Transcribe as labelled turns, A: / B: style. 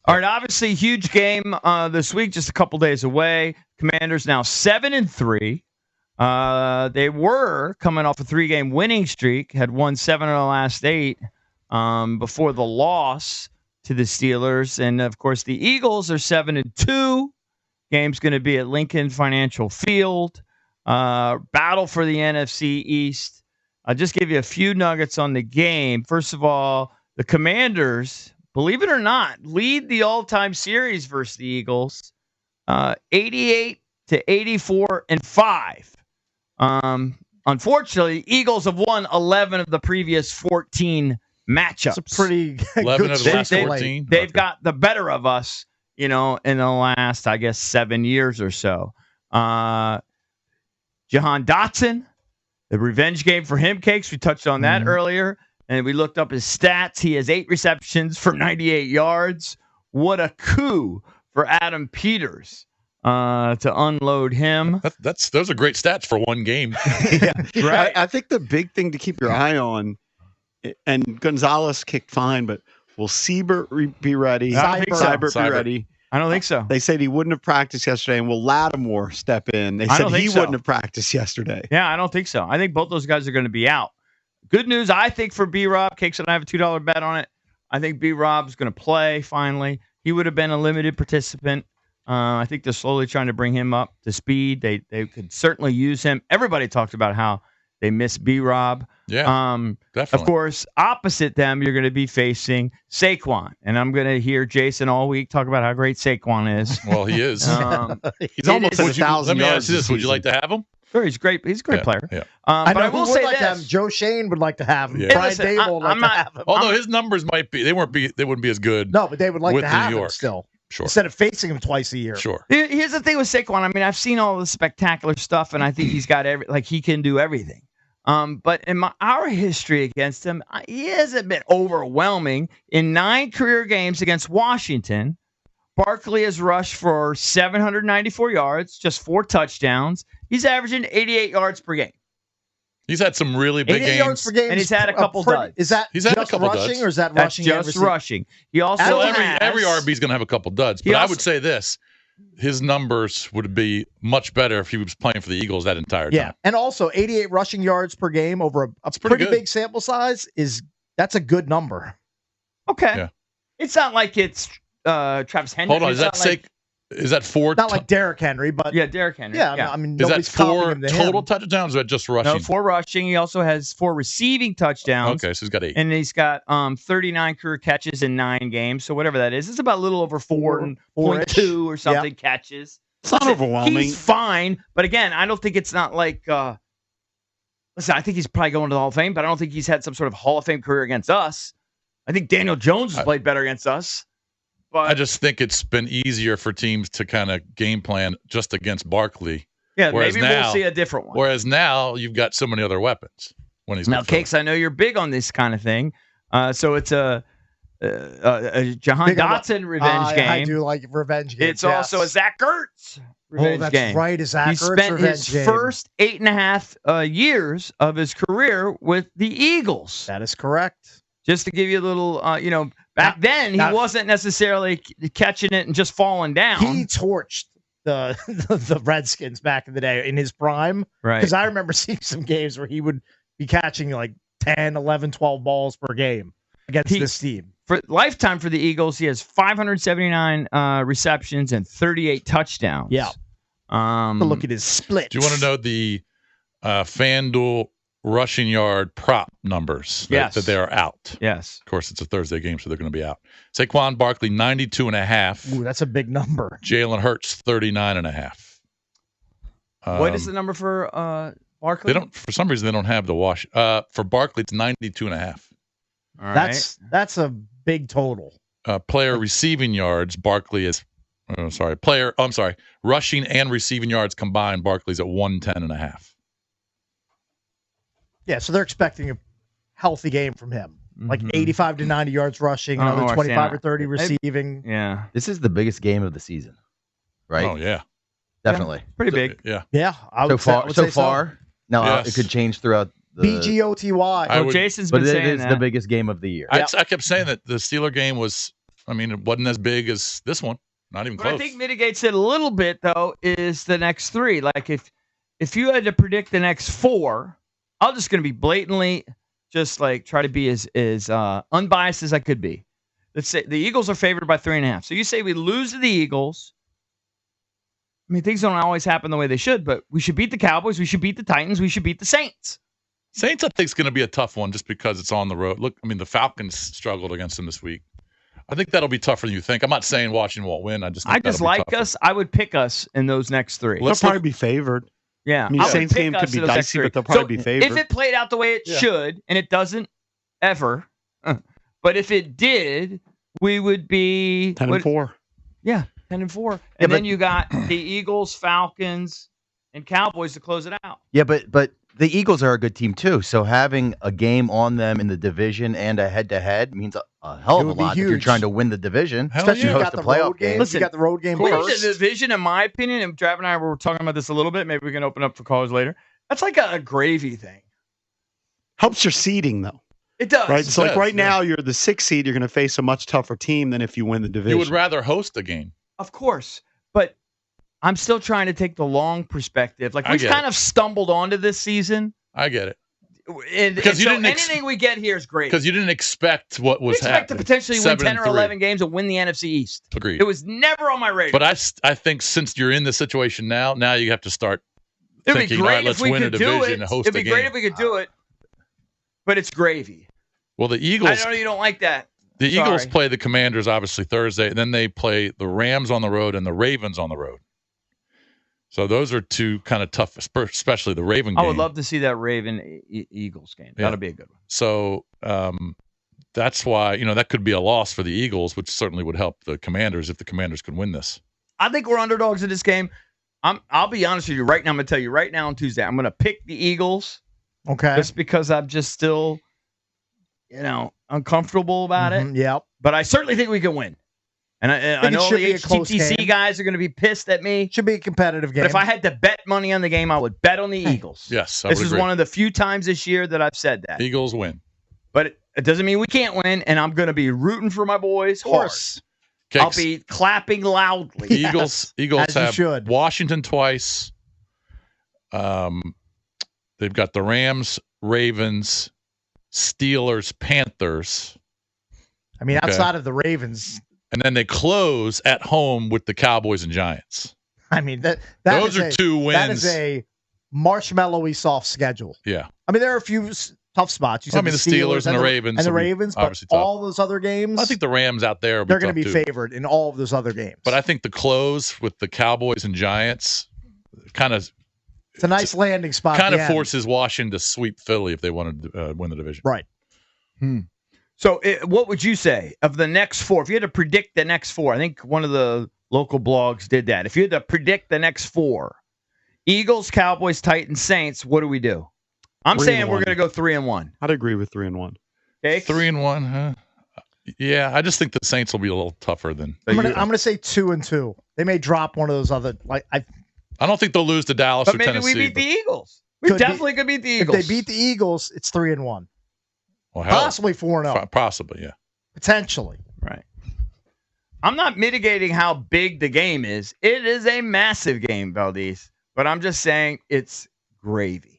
A: All right, obviously, huge game this week, just a couple days away. Commanders now 7-3. They were coming off a 3-game winning streak, had won 7 of the last 8 before the loss to the Steelers. And, of course, the Eagles are 7-2. Game's going to be at Lincoln Financial Field. Battle for the NFC East. I'll just give you a few nuggets on the game. First of all, the Commanders, believe it or not, lead the all-time series versus the Eagles, 88-84-5. Unfortunately, Eagles have won 11 of the previous 14 matchups.
B: It's a pretty
C: 11
B: good
C: of the last
B: streak.
C: 14.
A: They've got the better of us, in the last, I guess, 7 years or so. Jahan Dotson, the revenge game for him, Cakes. We touched on that earlier. And we looked up his stats. He has 8 receptions for 98 yards. What a coup for Adam Peters to unload him.
C: Those are great stats for one game.
A: Right.
D: I think the big thing to keep your eye on, and Gonzalez kicked fine, but will Siebert be ready?
A: I don't think so.
D: Seibert be ready?
A: I don't think so.
D: They said he wouldn't have practiced yesterday, and will Lattimore step in? They
A: I
D: said
A: don't
D: he
A: think so.
D: wouldn't have practiced yesterday.
A: Yeah, I don't think so. I think both those guys are going to be out. Good news, I think, for B-Rob. Cakes and I have a $2 bet on it. I think B-Rob's going to play finally. He would have been a limited participant. I think they're slowly trying to bring him up to speed. They could certainly use him. Everybody talked about how they miss B-Rob.
C: Yeah, definitely.
A: Of course, opposite them, you're going to be facing Saquon. And I'm going to hear Jason all week talk about how great Saquon is.
C: Well, he is.
D: He's almost at 1,000
C: Let me
D: yards
C: ask you this. Would you like to have him?
A: Sure, he's great. He's a great player.
C: Yeah.
A: But I will say
B: like to have
A: this.
B: him. Joe Shane would like to have him.
C: Yeah.
B: Brian
A: Listen,
B: Dable would like
A: I'm
B: to
A: not-
B: have him.
C: Although his numbers they wouldn't be as good.
B: No, but they would like
C: with
B: to
C: the
B: have
C: New
B: him
C: York.
B: still.
C: Sure.
B: Instead of facing him twice a year.
C: Sure.
A: Here's the thing with Saquon. I mean, I've seen all the spectacular stuff, and I think he's got he can do everything. But in our history against him, he hasn't been overwhelming. In 9 career games against Washington, Barkley has rushed for 794 yards, just 4 touchdowns. He's averaging 88 yards per game.
C: He's had some really big
B: 88
C: games.
B: yards per game.
A: And he's had a couple duds.
B: Is that
C: He's had a
B: just
C: couple
B: rushing
C: duds.
B: or is that
A: That's
B: rushing and
A: just
B: receiving?
A: rushing. He also
C: Well,
A: has,
C: every RB is going to have a couple duds,
A: He
C: but I
A: also-
C: would say this: his numbers would be much better if he was playing for the Eagles that entire time.
B: Yeah, and also 88 rushing yards per game over a
C: pretty
B: pretty
C: good.
B: big sample size that's a good number.
A: Okay.
C: Yeah.
A: It's not like it's Travis Henry.
C: Hold on,
A: It's
C: is
A: not
C: that
A: like,
C: is that 4?
B: Not like Derrick Henry, but
A: Yeah, Derrick Henry.
B: yeah, I mean
C: is that
B: nobody's comping
C: 4
B: him to
C: total
B: him.
C: touchdowns or just rushing?
A: No, 4 rushing. He also has 4 receiving touchdowns.
C: Okay, so he's got 8.
A: And he's got 39 career catches in 9 games. So whatever that is, it's about a little over 4.2 or something catches.
D: It's not overwhelming.
A: He's fine, but again, I don't think it's not like. Listen, I think he's probably going to the Hall of Fame, but I don't think he's had some sort of Hall of Fame career against us. I think Daniel Jones has played better against us. But
C: I just think it's been easier for teams to kind of game plan just against Barkley.
A: yeah,
C: whereas
A: maybe
C: now-
A: we'll see a different one.
C: Whereas now you've got so many other weapons when he's
A: Now,
C: on the field.
A: Cakes, I know you're big on this kind of thing. So it's a Jahan
B: Big on the-
A: Dotson revenge game.
B: I do like revenge games.
A: It's also a Zach Ertz revenge
B: that's
A: game.
B: right. Is Zach
A: He
B: Ertz
A: spent
B: revenge
A: his
B: game.
A: first 8.5 years of his career with the Eagles.
B: That is correct.
A: Just to give you a little, back then he wasn't necessarily catching it and just falling down.
B: He torched the Redskins back in the day in his prime.
A: Right.
B: Because I remember seeing some games where he would be catching like 10, 11, 12 balls per game against this team.
A: For lifetime for the Eagles, he has 579 receptions and 38 touchdowns.
B: Yeah. Look at his split.
C: Do you want to know the FanDuel rushing yard prop numbers
A: Yes.
C: that they are out?
A: Yes.
C: Of course, it's a Thursday game, so they're going to be out. Saquon Barkley, 92.5.
B: Ooh, that's a big number.
C: Jalen Hurts, 39.5.
A: What is the number for Barkley?
C: They don't. For some reason, they don't have the wash. For Barkley, it's 92.5.
A: All right.
B: That's a big total.
C: Player receiving yards, Barkley is. Rushing and receiving yards combined, Barkley's at 110.5.
B: Yeah, so they're expecting a healthy game from him. Like
A: Mhm.
B: 85 to 90 yards rushing,
A: Oh,
B: another
A: I see.
B: 25 or 30 receiving.
A: Yeah.
E: This is the biggest game of the season, right?
C: Oh yeah,
E: Definitely.
A: Pretty big.
C: yeah.
B: Yeah, I
E: So
B: would say, I
E: far,
B: would
E: so
B: say
E: far. Now
C: Yes.
E: it could change throughout the
B: BGOTY.
C: I
A: Well,
C: would-
A: Jason's
E: but
A: been
E: it
A: saying
E: is
A: that.
E: the biggest game of the year.
C: I kept saying that the Steeler game was I mean, it wasn't as big as this one. Not even
A: What
C: close.
A: I think mitigates it a little bit, though, is the next 3. Like, if you had to predict the next 4, I'm just going to be blatantly just, like, try to be as unbiased as I could be. Let's say the Eagles are favored by 3.5. So you say we lose to the Eagles. I mean, things don't always happen the way they should, but we should beat the Cowboys. We should beat the Titans. We should beat the Saints.
C: Saints, I think, is going to be a tough one just because it's on the road. Look, I mean, the Falcons struggled against them this week. I think that'll be tougher than you think. I'm not saying Washington won't win. I just
A: like us. I would pick us in those next 3.
D: They'll probably be favored.
A: Yeah.
D: I mean, Saints game could be dicey, but they'll probably be favored.
A: If it played out the way it should, and it doesn't ever, but if it did, we would be
D: 10-4.
A: Yeah, 10-4. And then you got the Eagles, Falcons, and Cowboys to close it out.
E: Yeah, but the Eagles are a good team too. So having a game on them in the division and a head-to-head means a hell of a lot if you're trying to win the division.
B: Especially
E: you
B: you got the road game.
A: Listen,
B: you got the road game
A: winning
B: first.
A: the division, in my opinion, and Trav and I were talking about this a little bit. Maybe we can open up for calls later. That's like a gravy thing.
D: Helps your seeding, though.
A: It does.
D: Right? So, like right now, you're the 6th seed. You're going to face a much tougher team than if you win the division.
C: You would rather host a game.
A: Of course. But I'm still trying to take the long perspective. Like, we've kind of stumbled onto this season.
C: I get it.
A: Because you didn't anything we get here is great.
C: Because you didn't expect what was happening.
A: We expect to potentially win 10 or 11 games and win the NFC East.
C: Agreed.
A: It was never on my radar.
C: But I think since you're in this situation now you have to start thinking,
A: it'd be great
C: all right, let's
A: if we
C: win a
A: could do
C: division
A: it.
C: and host
A: It'd be
C: a game.
A: great if we could do it. But it's gravy.
C: Well, the Eagles.
A: I know you don't like that.
C: The Eagles play the Commanders obviously Thursday, and then they play the Rams on the road and the Ravens on the road. So those are two kind of tough, especially the Raven game.
A: I would love to see that Raven Eagles game. That'll be a good one.
C: So that's why, that could be a loss for the Eagles, which certainly would help the Commanders if the Commanders could win this.
A: I think we're underdogs in this game. I'll be honest with you right now. I'm going to tell you right now on Tuesday, I'm going to pick the Eagles.
B: Okay.
A: Just because I'm just still, uncomfortable about it.
B: Yep.
A: But I certainly think we can win. And I know the httc guys are going to be pissed at me.
B: Should be a competitive game.
A: But if I had to bet money on the game, I would bet on the Eagles.
C: Yes,
A: this is one of the few times this year that I've said that.
C: Eagles win.
A: But it doesn't mean we can't win, and I'm going to be rooting for my boys.
B: Horse.
A: I'll be clapping loudly.
C: Eagles have
B: should.
C: Washington twice. They've got the Rams, Ravens, Steelers, Panthers.
B: I mean, outside of the Ravens.
C: And then they close at home with the Cowboys and Giants.
B: I mean,
C: those are 2 wins.
B: That is a marshmallowy soft schedule.
C: Yeah.
B: I mean, there are a few tough spots. You said
C: the Steelers and the Ravens.
B: And the Ravens, but all those other games.
C: I think the Rams out there
B: they're going to be favored in all of those other games.
C: But I think the close with the Cowboys and Giants kind of
B: it's a nice landing spot.
C: Kind of forces Washington to sweep Philly if they wanted to win the division.
B: Right.
A: So what would you say of the next 4? If you had to predict the next 4, I think one of the local blogs did that. If you had to predict the next 4, Eagles, Cowboys, Titans, Saints, what do we do? I'm saying we're going to go 3-1.
D: I'd agree with 3-1.
A: Okay.
C: 3-1, huh? Yeah, I just think the Saints will be a little tougher than.
B: I'm going to say 2-2. They may drop one of those other
C: I don't think they'll lose to Dallas or
A: maybe
C: Tennessee.
A: We beat the Eagles. We definitely could beat the Eagles.
B: If they beat the Eagles, it's 3-1.
C: Well,
B: possibly 4-0.
C: Possibly, yeah.
B: Potentially.
A: Right. I'm not mitigating how big the game is. It is a massive game, Valdez. But I'm just saying it's gravy.